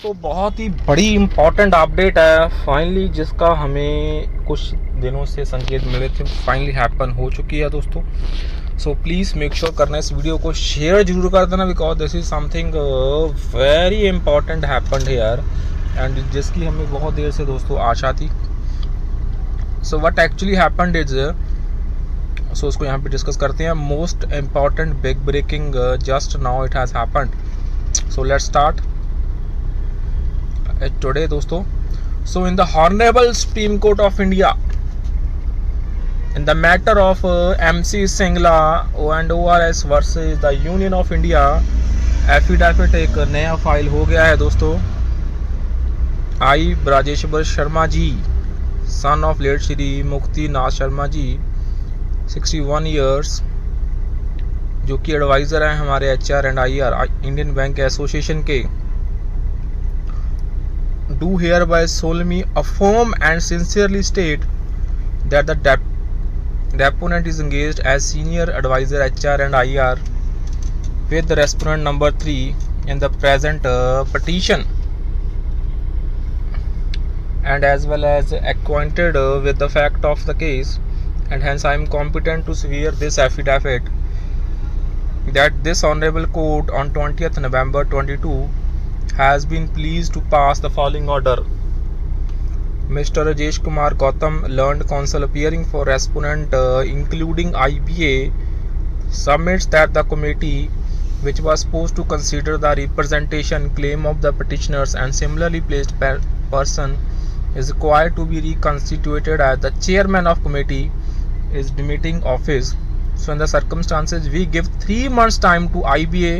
तो बहुत ही बड़ी इम्पोर्टेंट अपडेट है फाइनली, जिसका हमें कुछ दिनों से संकेत मिले थे, फाइनली हैपन हो चुकी है दोस्तों। सो प्लीज़ मेक श्योर करना इस वीडियो को शेयर जरूर कर देना, because this is something very important happened here and जिसकी हमें बहुत देर से दोस्तों आशा थी। So what actually happened is, so उसको यहाँ पे डिस्कस करते हैं। Most important big breaking just now it has happened. So let's start today दोस्तों। So in the Honorable Supreme Court of India, in the matter of MC Singla and ORS versus the Union of India, affidavit एक नया file हो गया है दोस्तों। आई ब्राजेश्वर Sharma ji, son of late Shri मुक्ति नाथ Sharma ji, 61 years, जो कि एडवाइज़र हैं हमारे HR and IR Indian bank association के, do hereby solemnly affirm and sincerely state that the deponent is engaged as senior advisor HR and IR with the respondent number 3 in the present petition, and as well as acquainted with the fact of the case, and hence I am competent to swear this affidavit that this honorable court on 20th November 22 has been pleased to pass the following order. Mr. Rajesh Kumar Gautam, learned counsel appearing for respondent including IBA, submits that the committee which was supposed to consider the representation claim of the petitioners and similarly placed person is required to be reconstituted as the chairman of committee is demitting office. So in the circumstances we give 3 months time to IBA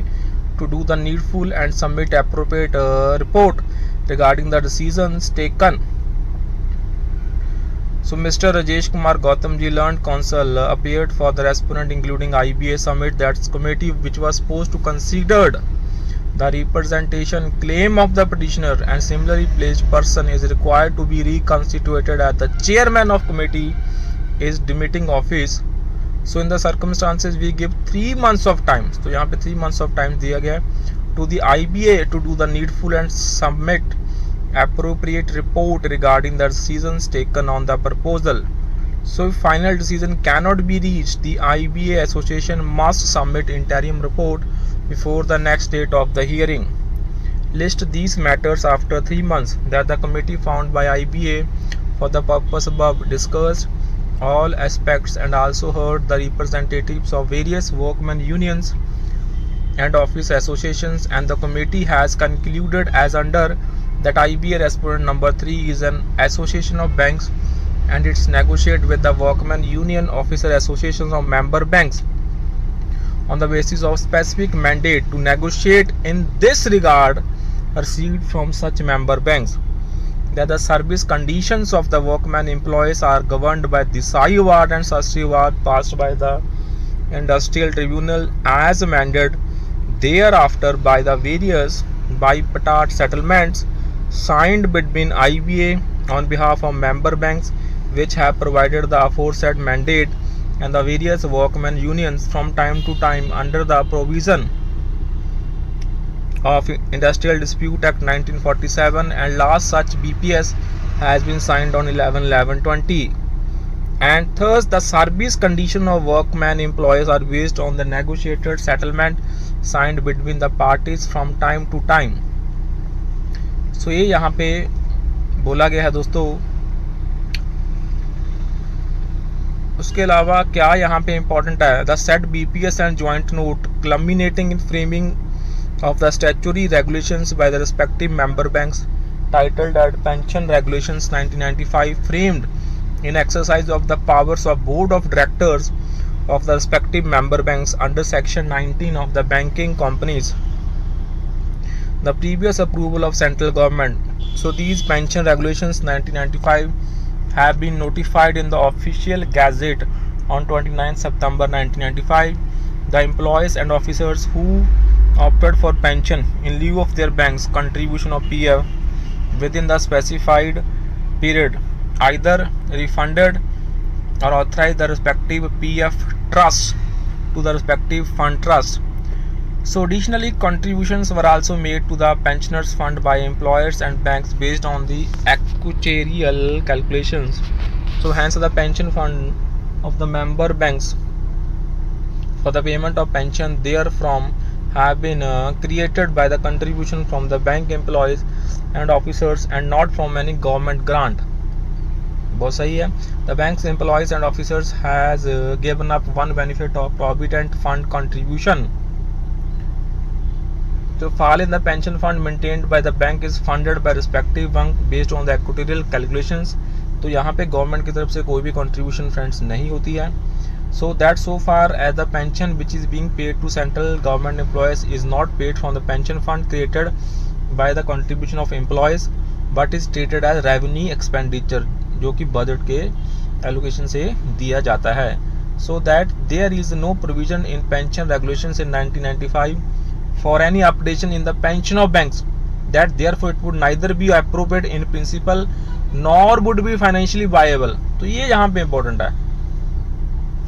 to do the needful and submit appropriate report regarding the decisions taken. So Mr. Rajesh Kumar Gautam ji, learned counsel, appeared for the respondent including IBA, submit that committee which was supposed to considered the representation claim of the petitioner and similarly placed person is required to be reconstituted as the chairman of committee is demitting office. So in the circumstances we give 3 months of time. तो यहाँ पे 3 months of time दिया गया है to the IBA to do the needful and submit appropriate report regarding the decisions taken on the proposal. So if final decision cannot be reached, the IBA association must submit interim report before the next date of the hearing. List these matters after 3 months that the committee found by IBA for the purpose above discussed all aspects and also heard the representatives of various workmen unions and office associations, and the committee has concluded as under that IBA respondent number 3 is an association of banks and it's negotiate with the workmen union officer associations of member banks on the basis of specific mandate to negotiate in this regard received from such member banks, that the service conditions of the workman employees are governed by the Sai Award and Sastri Award passed by the Industrial Tribunal as amended thereafter by the various bipartite settlements signed between IBA on behalf of member banks which have provided the aforesaid mandate and the various workmen unions from time to time under the provision of Industrial Dispute Act 1947, and last such BPS has been signed on 11/11/20, and thus the service condition of workmen employees are based on the negotiated settlement signed between the parties from time to time. So ये यहाँ पे बोला गया है दोस्तों। उसके अलावा क्या यहाँ पे इम्पोर्टेंट है, the set BPS and joint note culminating in framing of the statutory regulations by the respective member banks titled as Pension Regulations 1995, framed in exercise of the powers of Board of Directors of the respective member banks under Section 19 of the Banking Companies, the previous approval of central government. So these Pension Regulations 1995 have been notified in the official gazette on 29 September 1995. The employees and officers who opted for pension in lieu of their bank's contribution of PF within the specified period either refunded or authorized the respective PF trust to the respective fund trust So additionally, contributions were also made to the pensioners fund by employers and banks based on the actuarial calculations. So hence the pension fund of the member banks for the payment of pension therefrom have been created by the contribution from the bank employees and officers and not from any government grant. बहुत सही है. The bank's employees and officers has given up one benefit of provident fund contribution. The fall in the pension fund maintained by the bank is funded by respective bank based on the actuarial calculations. तो यहाँ पे government की तरफ से कोई भी contribution friends नहीं होती है. So that so far as the pension which is being paid to central government employees is not paid from the pension fund created by the contribution of employees but is treated as revenue expenditure जो कि budget के allocation से दिया जाता है. So that there is no provision in pension regulations in 1995 for any updation in the pension of banks that therefore it would neither be appropriate in principle nor would be financially viable. तो ये यहाँ पे important है.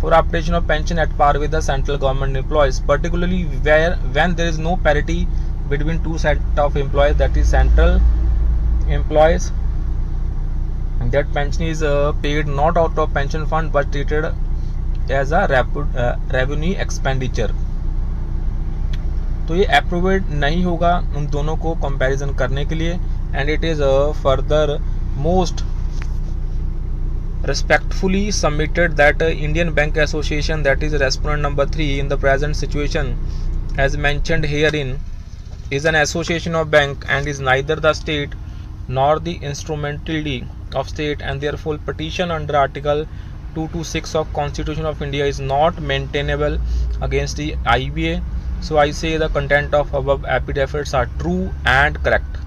For updation of pension at par with the central government employees, particularly when there is no parity between two set of employees, that is central employees, that pension is paid not out of pension fund but treated as a revenue expenditure. तो ये अप्रूवेड नहीं होगा उन दोनों को comparison करने के लिए. And it is further most respectfully submitted that Indian Bank Association, that is respondent number 3 in the present situation as mentioned herein, is an association of bank and is neither the state nor the instrumentality of state, and therefore petition under article 226 of Constitution of India is not maintainable against the IBA. So I say the content of above affidavits are true and correct.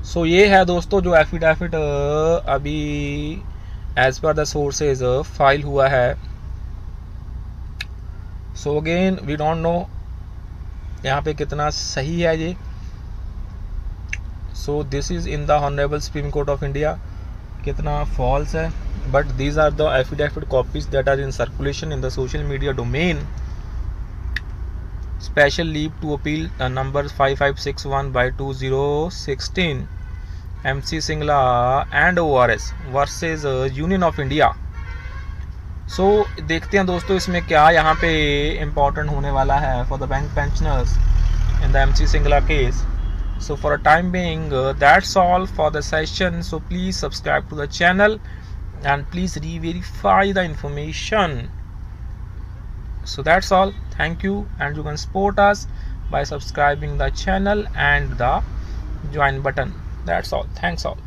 So ये है दोस्तों जो affidavit अभी as per the sources file हुआ है. So again we don't know यहाँ पे कितना सही है ये. So this is in the honourable Supreme Court of India, कितना फॉल्स है. But these are the affidavit copies that are in circulation in the social media domain. Special leave to appeal number 5561/2016 MC Singla and ORS versus Union of India. So देखते हैं दोस्तों इसमें क्या यहाँ पे important होने वाला है for the bank pensioners in the MC Singla केस. So for a time being that's all for the session. So please subscribe to the channel and please re-verify the information. So that's all. Thank you, and you can support us by subscribing the channel and the join button. That's all. Thanks all.